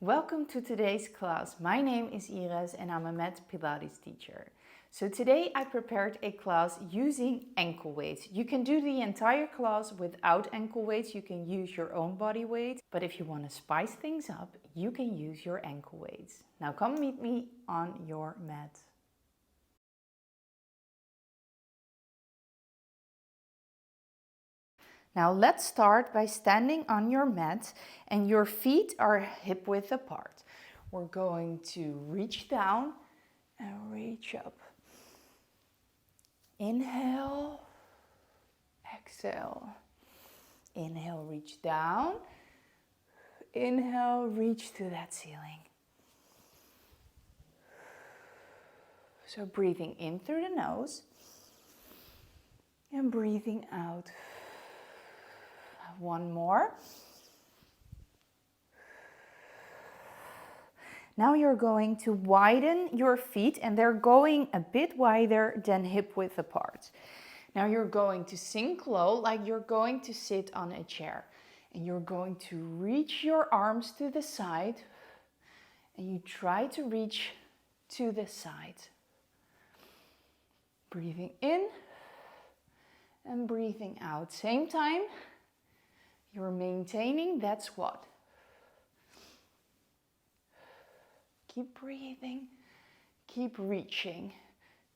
Welcome to today's class. My name is Iris and I'm a mat Pilates teacher. So today I prepared a class using ankle weights. You can do the entire class without ankle weights. You can use your own body weight. But if you want to spice things up, you can use your ankle weights. Now come meet me on your mat. Now let's start by standing on your mat and your feet are hip width apart. We're going to reach down and reach up. Inhale, exhale. Inhale, reach down. Inhale, reach to that ceiling. So breathing in through the nose and breathing out. One more. Now you're going to widen your feet and they're going a bit wider than hip width apart. Now you're going to sink low like you're going to sit on a chair. And you're going to reach your arms to the side and you try to reach to the side. Breathing in and breathing out. Same time. You're maintaining that squat. Keep breathing, keep reaching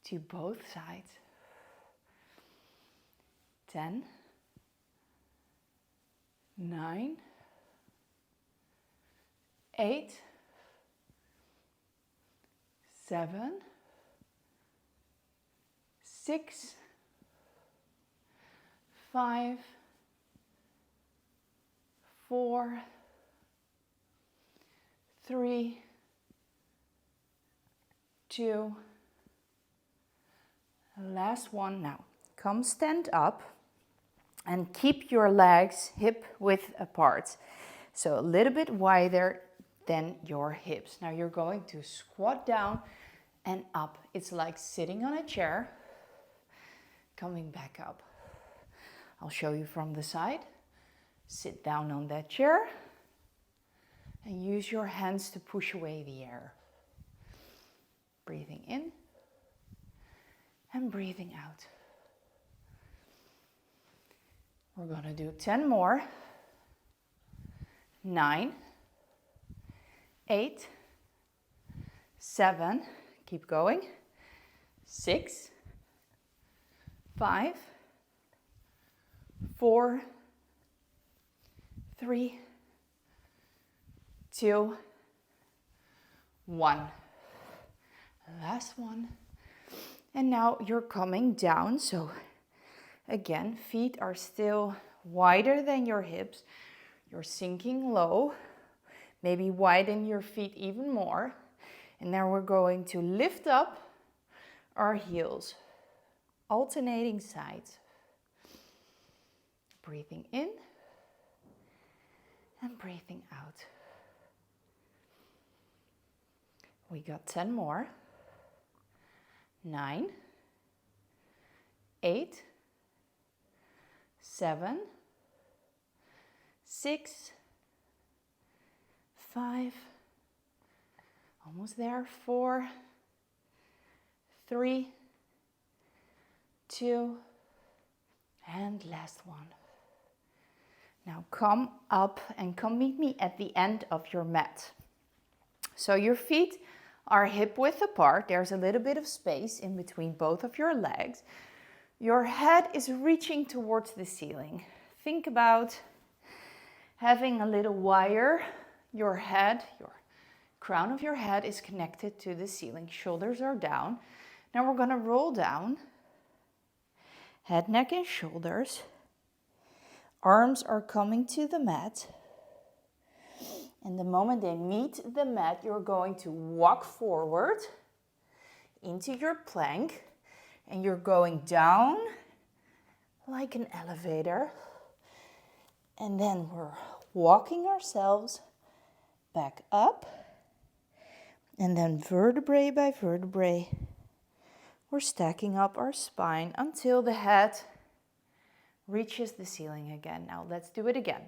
to both sides. 10, 9, 8, 7, 6, 5, 4, 3, 2, last one. Now come stand up and keep your legs hip width apart. So a little bit wider than your hips. Now you're going to squat down and up. It's like sitting on a chair, coming back up. I'll show you from the side. Sit down on that chair and use your hands to push away the air. Breathing in and breathing out. We're going to do 10 more. 9, 8, 7, keep going. 6, 5, 4, 3, 2, 1. Last one. And now you're coming down. So again, feet are still wider than your hips. You're sinking low. Maybe widen your feet even more. And now we're going to lift up our heels, alternating sides. Breathing in. And breathing out. We got 10 more. 9, 8, 7, 6, 5, almost there, 4, 3, 2, and last one. Now come up and come meet me at the end of your mat. So your feet are hip width apart. There's a little bit of space in between both of your legs. Your head is reaching towards the ceiling. Think about having a little wire. Your head, your crown of your head is connected to the ceiling. Shoulders are down. Now we're going to roll down. Head, neck, and shoulders. Arms are coming to the mat. And the moment they meet the mat, you're going to walk forward into your plank. And you're going down like an elevator. And then we're walking ourselves back up. And then vertebrae by vertebrae, we're stacking up our spine until the head reaches the ceiling again. Now let's do it again.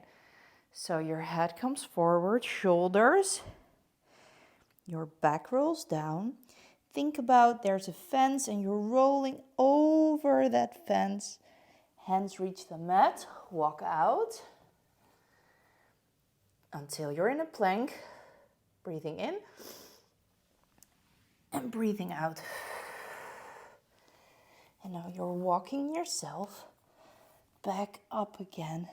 So your head comes forward, shoulders Your back rolls down. Think about there's a fence and you're rolling over that fence. Hands reach the mat, walk out until you're in a plank. Breathing in and breathing out. And now you're walking yourself back up again.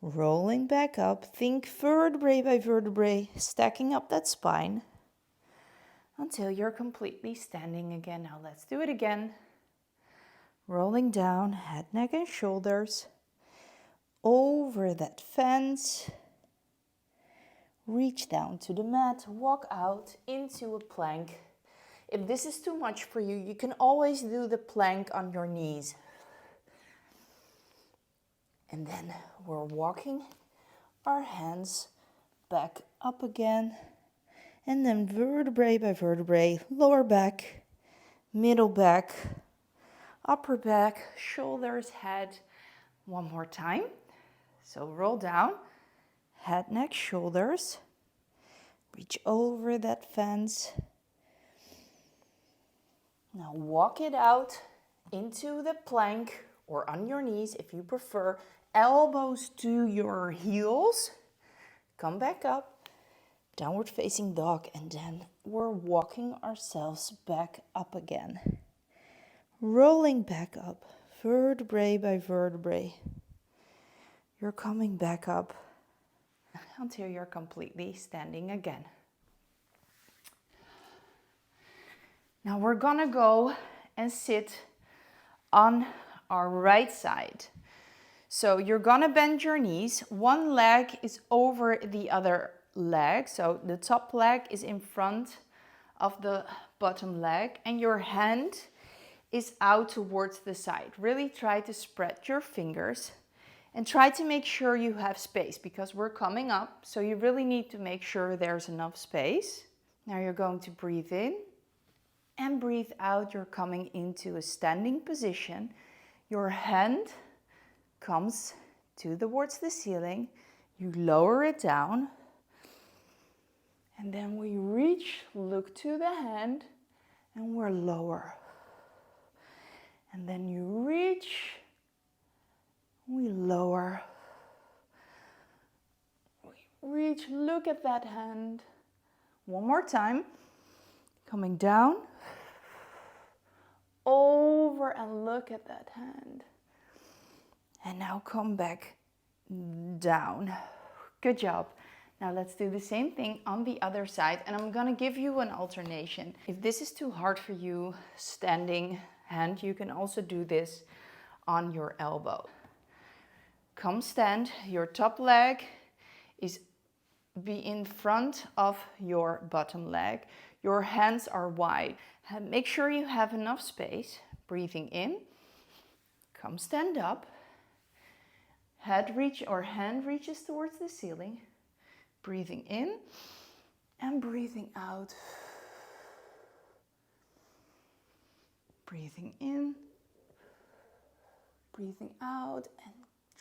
Rolling back up. Think vertebrae by vertebrae, stacking up that spine until you're completely standing again. Now let's do it again. Rolling down, head, neck, and shoulders. Over that fence. Reach down to the mat, walk out into a plank. If this is too much for you, you can always do the plank on your knees. And then we're walking our hands back up again. And then vertebrae by vertebrae, lower back, middle back, upper back, shoulders, head. One more time. So roll down, head, neck, shoulders. Reach over that fence. Now walk it out into the plank or on your knees if you prefer. Elbows to your heels. Come back up. Downward facing dog. And then we're walking ourselves back up again. Rolling back up. Vertebrae by vertebrae. You're coming back up until you're completely standing again. Now we're gonna go and sit on our right side. So you're gonna bend your knees. One leg is over the other leg. So the top leg is in front of the bottom leg and your hand is out towards the side. Really try to spread your fingers and try to make sure you have space because we're coming up. So you really need to make sure there's enough space. Now you're going to breathe in and breathe out. You're coming into a standing position. Your hand comes towards the ceiling. You lower it down. And then we reach, look to the hand, and we're lower. And then you reach, we lower. We reach, look at that hand. One more time. Coming down, over and look at that hand. And now come back down. Good job. Now let's do the same thing on the other side and I'm gonna give you an alternation. If this is too hard for you, standing hand, you can also do this on your elbow. Come stand, your top leg is be in front of your bottom leg. Your hands are wide. Make sure you have enough space. Breathing in, come stand up. Head reach or hand reaches towards the ceiling. Breathing in and breathing out. Breathing in, breathing out, and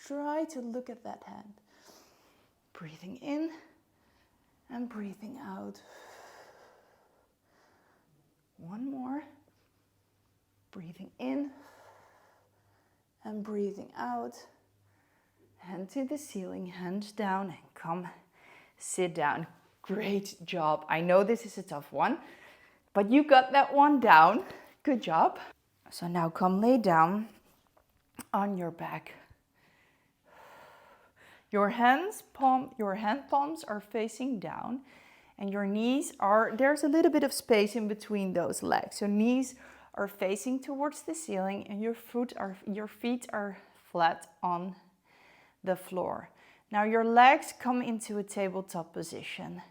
try to look at that hand. Breathing in and breathing out. One more. Breathing in and breathing out. Hand to the ceiling, hand down, and come sit down. Great job. I know this is a tough one, but you got that one down. Good job. So now come lay down on your back. Your hand palms are facing down and your knees are, there's a little bit of space in between those legs. So knees are facing towards the ceiling and your feet are flat on the floor. Now your legs come into a tabletop position.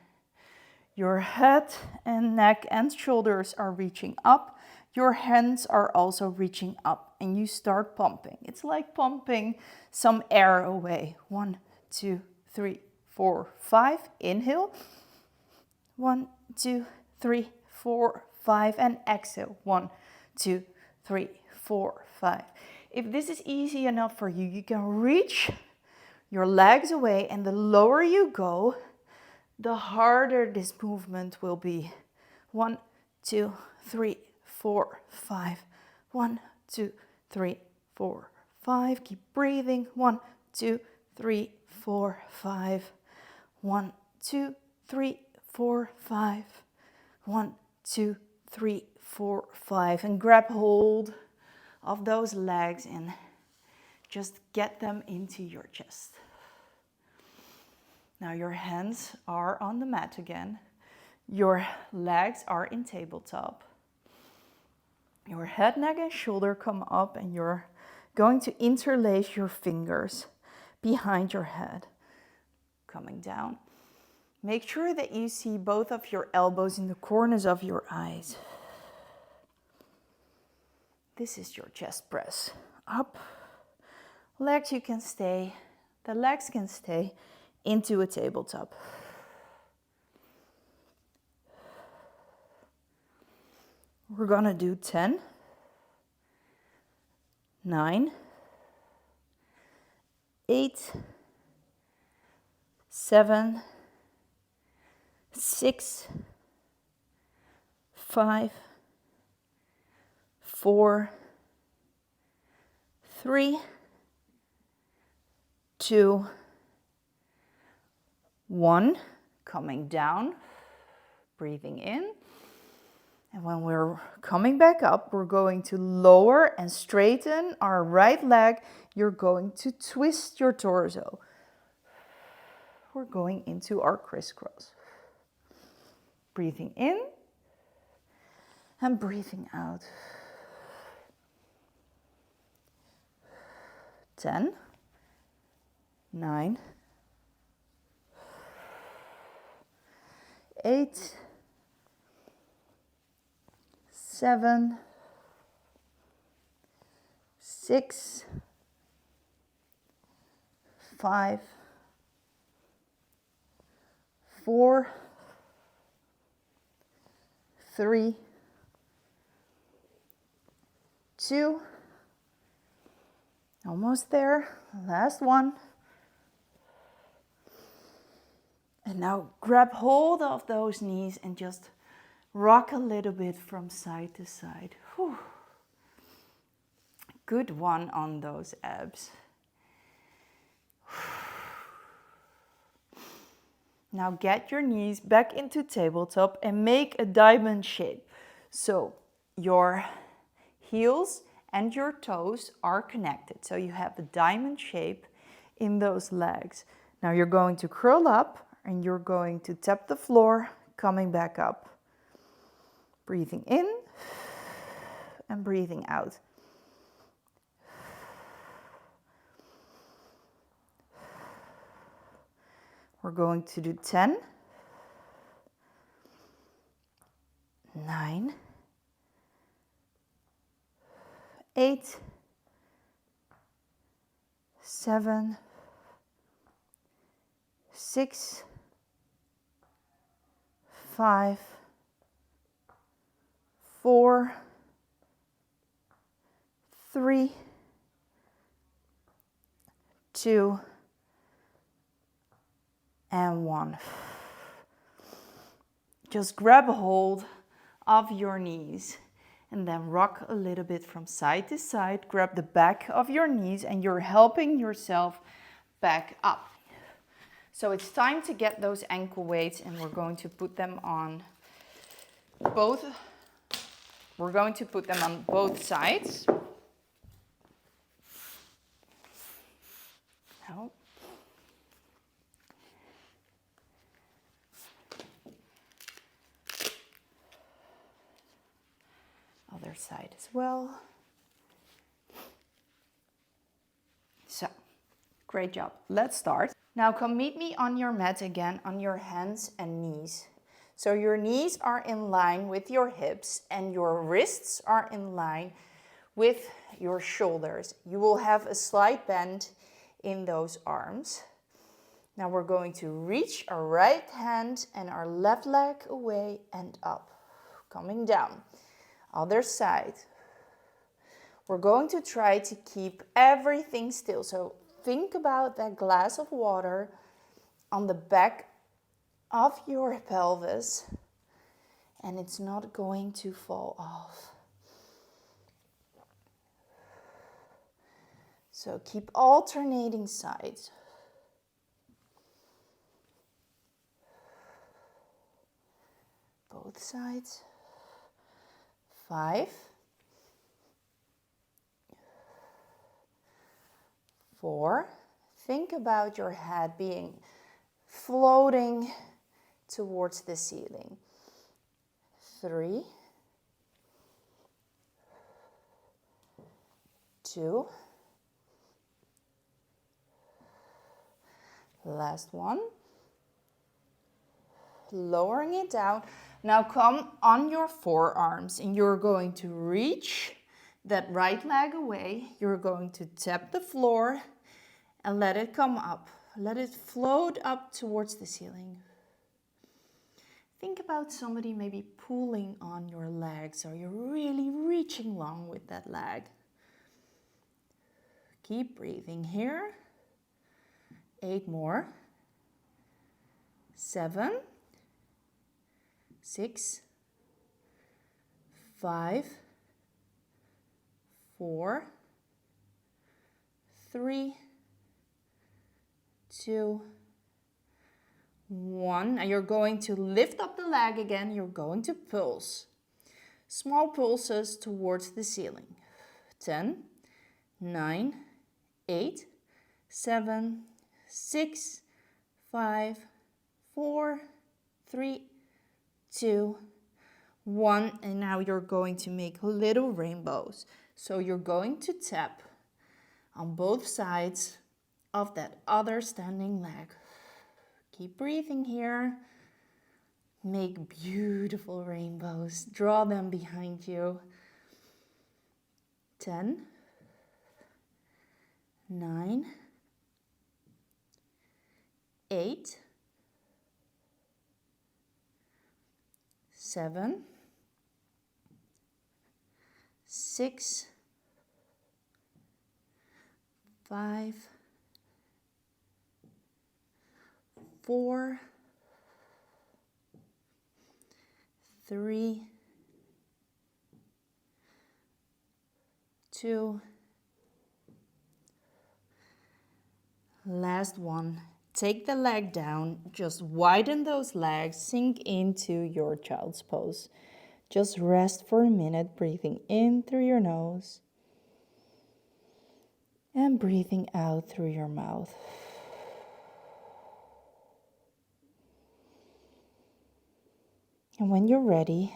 Your head and neck and shoulders are reaching up. Your hands are also reaching up and you start pumping. It's like pumping some air away. 1, 2, 3, 4, 5. Inhale. 1, 2, 3, 4, 5. And exhale. 1, 2, 3, 4, 5. If this is easy enough for you, you can reach your legs away, and the lower you go, the harder this movement will be. 1, 2, 3, 4, 5. 1, 2, 3, 4, 5. Keep breathing. 1, 2, 3, 4, 5. 1, 2, 3, 4, 5. 1, 2, 3, 4, 5. And grab hold of those legs and just get them into your chest. Now your hands are on the mat again. Your legs are in tabletop. Your head, neck, and shoulder come up, and you're going to interlace your fingers behind your head. Coming down. Make sure that you see both of your elbows in the corners of your eyes. This is your chest press. Up. Legs you can stay. The legs can stay into a tabletop. We're gonna do 10, 9, 8, 7, 6, 5, 4, 3, 2, 1. Coming down, breathing in. And when we're coming back up, we're going to lower and straighten our right leg. You're going to twist your torso. We're going into our crisscross. Breathing in and breathing out. 10, 9, 8, 7, 6, 5, 4, 3, 2, almost there, last one. And now grab hold of those knees and just rock a little bit from side to side. Whew. Good one on those abs. Now get your knees back into tabletop and make a diamond shape. So your heels and your toes are connected. So you have a diamond shape in those legs. Now you're going to curl up and you're going to tap the floor, coming back up. Breathing in and breathing out. We're going to do 10, 9, 8, 7, 6, 5, 4, 3, 2, and 1. Just grab a hold of your knees and then rock a little bit from side to side. Grab the back of your knees and you're helping yourself back up. So it's time to get those ankle weights and we're going to put them on both. We're going to put them on both sides. No. Other side as well. So, great job. Let's start. Now come meet me on your mat again on your hands and knees. So your knees are in line with your hips and your wrists are in line with your shoulders. You will have a slight bend in those arms. Now we're going to reach our right hand and our left leg away and up, coming down. Other side. We're going to try to keep everything still. So think about that glass of water on the back of your pelvis, and it's not going to fall off. So keep alternating sides. Both sides. 5, 4. Think about your head being floating towards the ceiling. 3, 2. Last one. Lowering it down. Now come on your forearms and you're going to reach that right leg away. You're going to tap the floor and let it come up. Let it float up towards the ceiling. Think about somebody maybe pulling on your legs, or you're really reaching long with that leg. Keep breathing here. 8 more. 7, 6, 5, 4, 3, 2, 1. Now you're going to lift up the leg again. You're going to pulse. Small pulses towards the ceiling. 10, 9, 8, 7, 6, 5, 4, 3, 2, 1. And now you're going to make little rainbows. So you're going to tap on both sides of that other standing leg. Keep breathing here. Make beautiful rainbows. Draw them behind you. 10, 9, 8, 7, 6, 5, 4, 3, 2. Last one. Take the leg down, just widen those legs, sink into your child's pose. Just rest for a minute, breathing in through your nose and breathing out through your mouth. And when you're ready,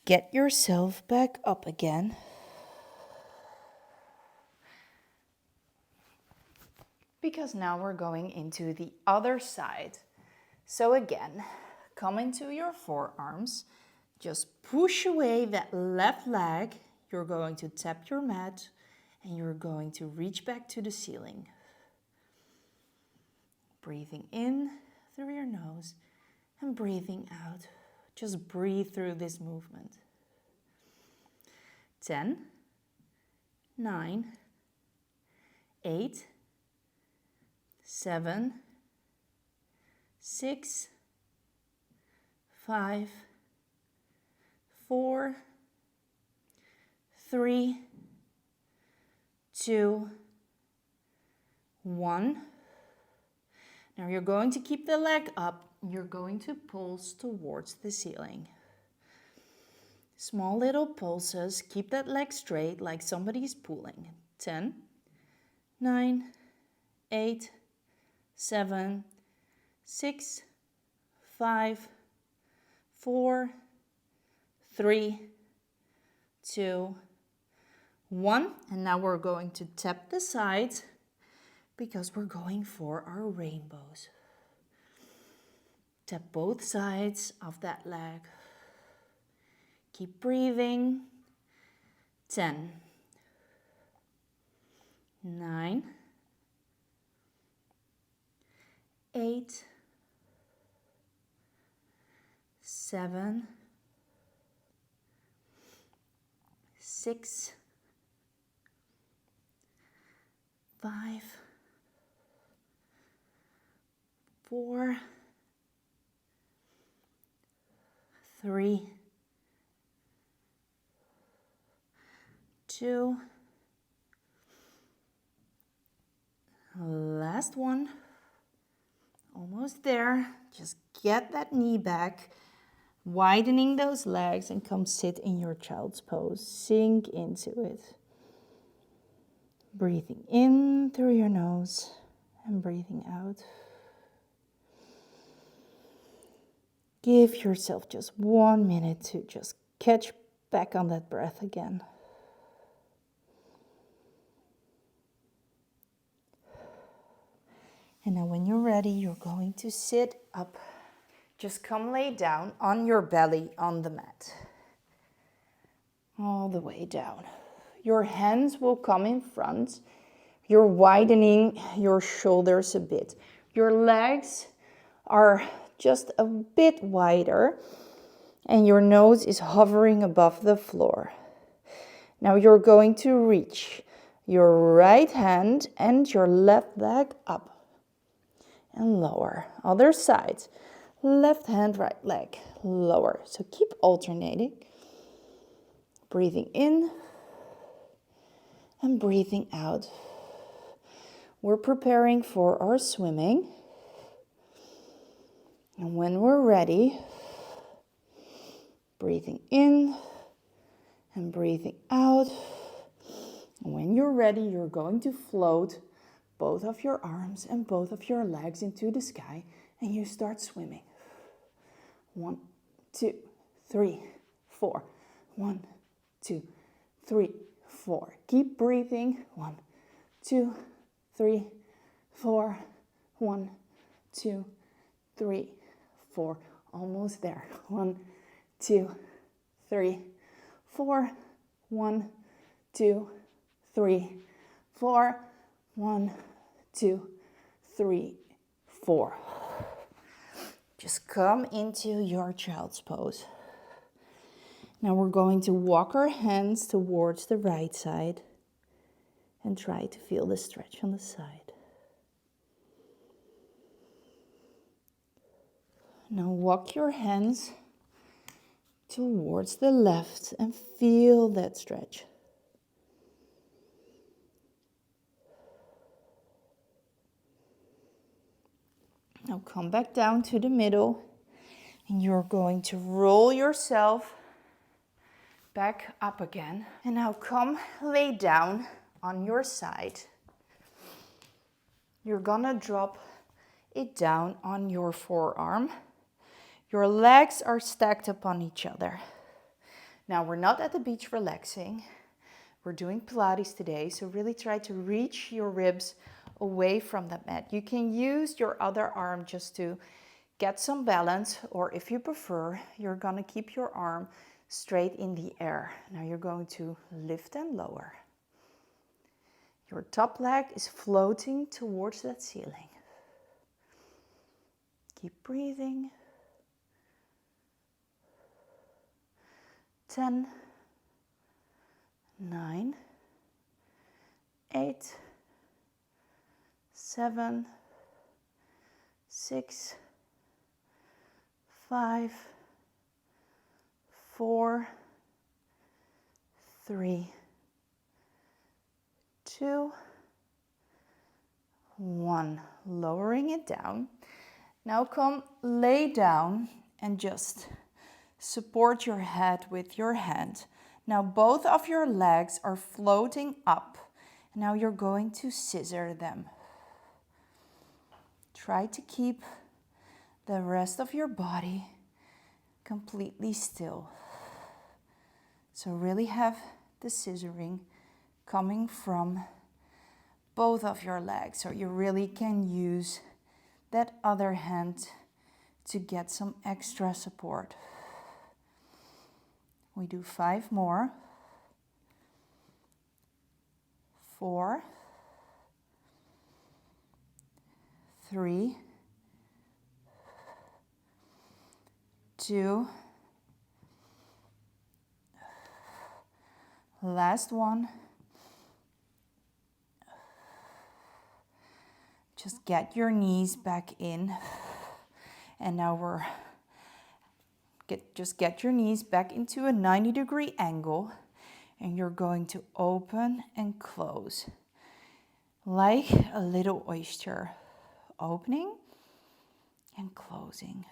get yourself back up again. Because now we're going into the other side. So again, come into your forearms. Just push away that left leg. You're going to tap your mat and you're going to reach back to the ceiling. Breathing in through your nose and breathing out. Just breathe through this movement. 10, 9, 8, 7, 6, 5, 4, 3, 2, 1. Now you're going to keep the leg up. You're going to pulse towards the ceiling. Small little pulses. Keep that leg straight like somebody's pulling. 10, 9, 8, 7, 6, 5, 4, 3, 2, 1. And now we're going to tap the sides because we're going for our rainbows. Tap both sides of that leg. Keep breathing. 10, 9, 8, 7, 6, 5, 4, 3, 2, last one, almost there. Just get that knee back, widening those legs, and come sit in your child's pose. Sink into it. Breathing in through your nose and breathing out. Give yourself just 1 minute to just catch back on that breath again. And now when you're ready, you're going to sit up. Just come lay down on your belly on the mat. All the way down. Your hands will come in front. You're widening your shoulders a bit. Your legs are just a bit wider and your nose is hovering above the floor. Now you're going to reach your right hand and your left leg up and lower. Other side. Left hand, right leg, lower. So keep alternating. Breathing in and breathing out. We're preparing for our swimming. And when we're ready, breathing in and breathing out. And when you're ready, you're going to float both of your arms and both of your legs into the sky, and you start swimming. 1, 2, 3, 4. 1, 2, 3, 4. Keep breathing. 1, 2, 3, 4. 1, 2, 3, 4. Almost there. 1, 2, 3, 4. 1, 2, 3, 4. 1, 2, 3, 4. Just come into your child's pose. Now we're going to walk our hands towards the right side and try to feel the stretch on the side. Now walk your hands towards the left and feel that stretch. Now come back down to the middle and you're going to roll yourself back up again. And now come lay down on your side. You're gonna drop it down on your forearm. Your legs are stacked upon each other. Now we're not at the beach relaxing. We're doing Pilates today, so really try to reach your ribs away from the mat. You can use your other arm just to get some balance, or if you prefer, you're gonna keep your arm straight in the air. Now you're going to lift and lower. Your top leg is floating towards that ceiling. Keep breathing. 10, 9, 8, 7, 6, 5, 4, 3, 2, 1. Lowering it down. Now come lay down and just support your head with your hand. Now both of your legs are floating up. Now you're going to scissor them. Try to keep the rest of your body completely still. So really have the scissoring coming from both of your legs. So you really can use that other hand to get some extra support. We do 5 more. 4, 3, 2, last one. Just get your knees back in. And now we're Just get your knees back into a 90-degree angle, and you're going to open and close like a little oyster, opening and closing.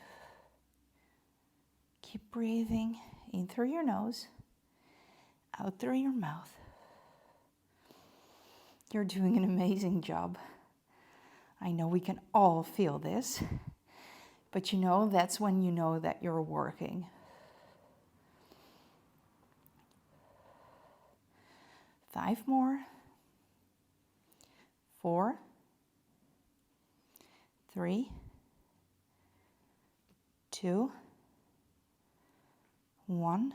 Keep breathing in through your nose, out through your mouth. You're doing an amazing job. I know we can all feel this, but you know, that's when you know that you're working. 5 more. 4, 3, 2, 1.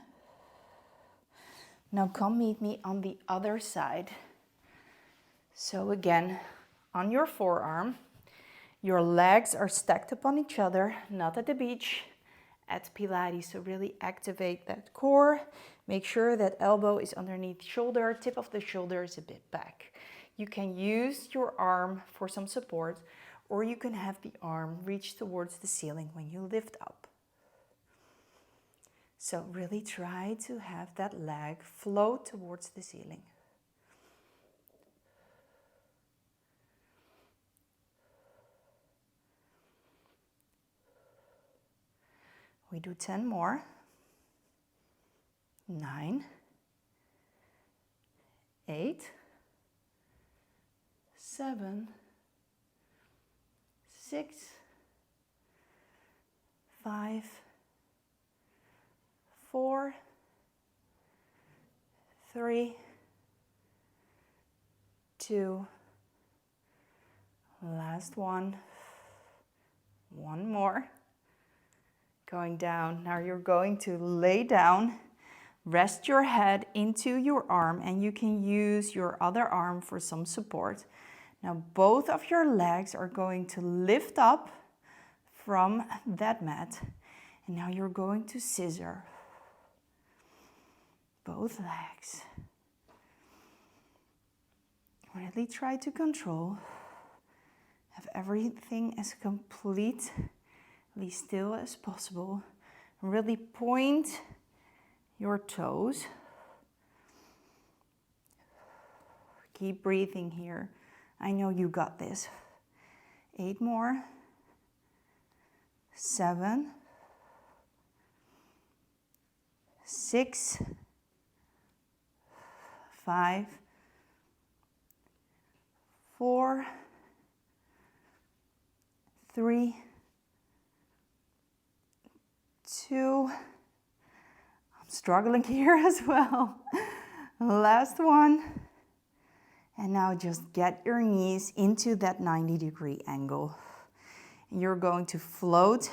Now come meet me on the other side. So again, on your forearm, your legs are stacked upon each other, not at the beach, at Pilates. So really activate that core. Make sure that elbow is underneath shoulder, tip of the shoulder is a bit back. You can use your arm for some support, or you can have the arm reach towards the ceiling when you lift up. So really try to have that leg float towards the ceiling. We do 10 more. 9, 8, 7, 6, 5, 4, 3, 2, last one. One more. Going down. Now you're going to lay down, rest your head into your arm, and you can use your other arm for some support. Now both of your legs are going to lift up from that mat, and now you're going to scissor both legs. Really try to control, have everything as completely still as possible. Really point your toes. Keep breathing here. I know you got this. 8 more. 7, 6, 5, 4, 3, 2. I'm struggling here as well. Last one. And now just get your knees into that 90-degree angle. And you're going to float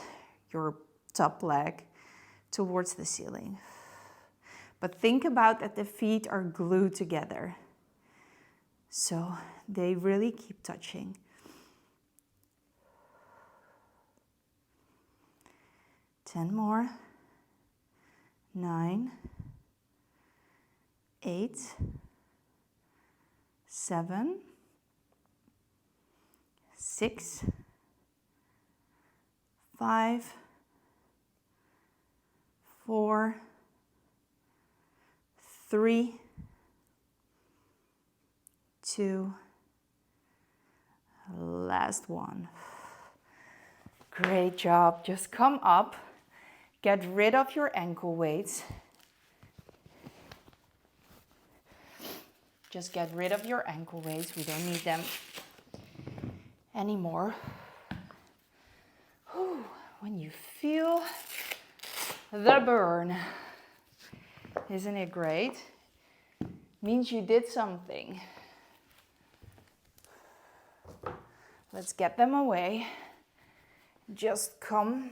your top leg towards the ceiling. But think about that the feet are glued together, so they really keep touching. 10 more. 9, 8, 7, 6, 5, 4, 3, 2, last one. Great job. Just come up, get rid of your ankle weights. Just get rid of your ankle weights. We don't need them anymore. Whew. When you feel the burn, isn't it great? Means you did something. Let's get them away. Just come,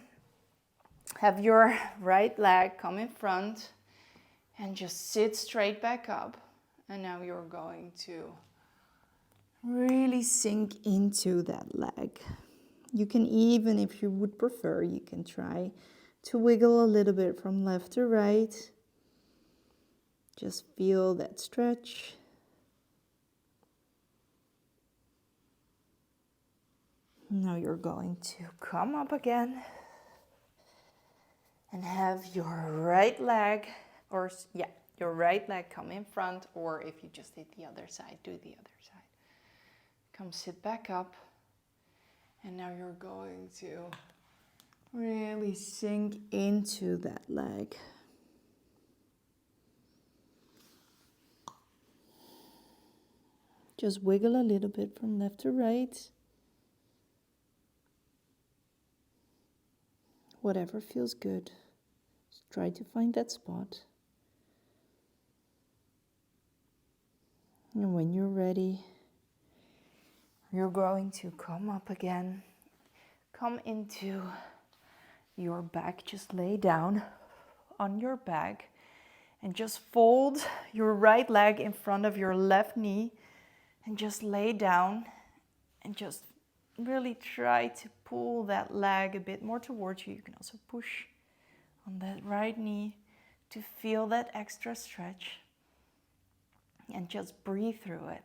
have your right leg come in front and just sit straight back up. And now you're going to really sink into that leg. You can even, if you would prefer, you can try to wiggle a little bit from left to right. Just feel that stretch. Now you're going to come up again And have your right leg, or yeah, your right leg come in front, or if you just did the other side, do the other side. Come sit back up. And now you're going to really sink into that leg. Just wiggle a little bit from left to right. Whatever feels good. Just try to find that spot. And when you're ready, you're going to come up again. Come into your back. Just lay down on your back and just fold your right leg in front of your left knee and just lay down and just really try to pull that leg a bit more towards you. You can also push on that right knee to feel that extra stretch and just breathe through it.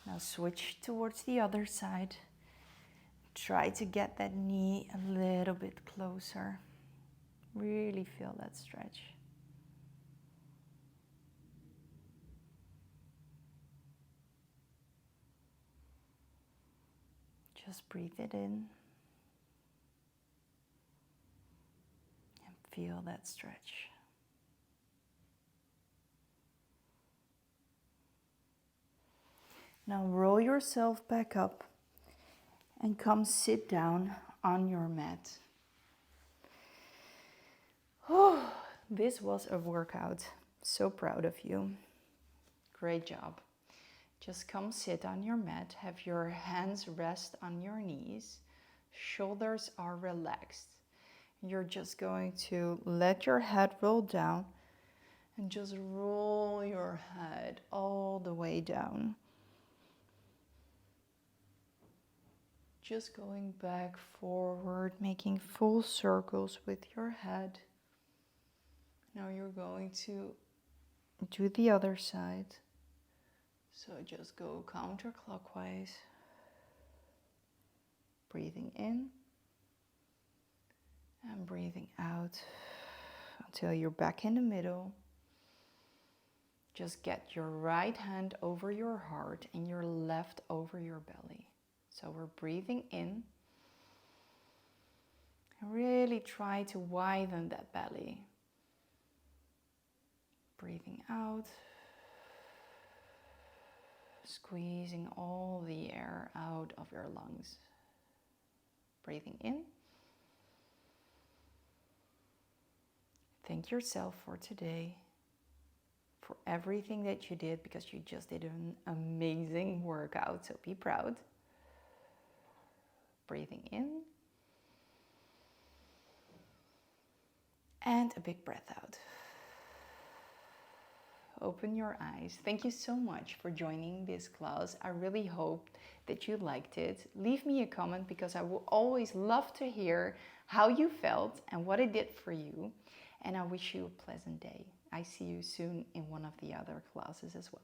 Now switch towards the other side. Try to get that knee a little bit closer. Really feel that stretch. Just breathe it in and feel that stretch. Now roll yourself back up and come sit down on your mat. Oh, this was a workout. So proud of you. Great job. Just come sit on your mat. Have your hands rest on your knees. Shoulders are relaxed. You're just going to let your head roll down and just roll your head all the way down. Just going back, forward, making full circles with your head. Now you're going to do the other side. So just go counterclockwise. Breathing in and breathing out until you're back in the middle. Just get your right hand over your heart and your left over your belly. So we're breathing in. Really try to widen that belly. Breathing out. Squeezing all the air out of your lungs. Breathing in. Thank yourself for today, for everything that you did, because you just did an amazing workout, so be proud. Breathing in. And a big breath out. Open your eyes. Thank you so much for joining this class. I really hope that you liked it. Leave me a comment because I will always love to hear how you felt and what it did for you. And I wish you a pleasant day. I see you soon in one of the other classes as well.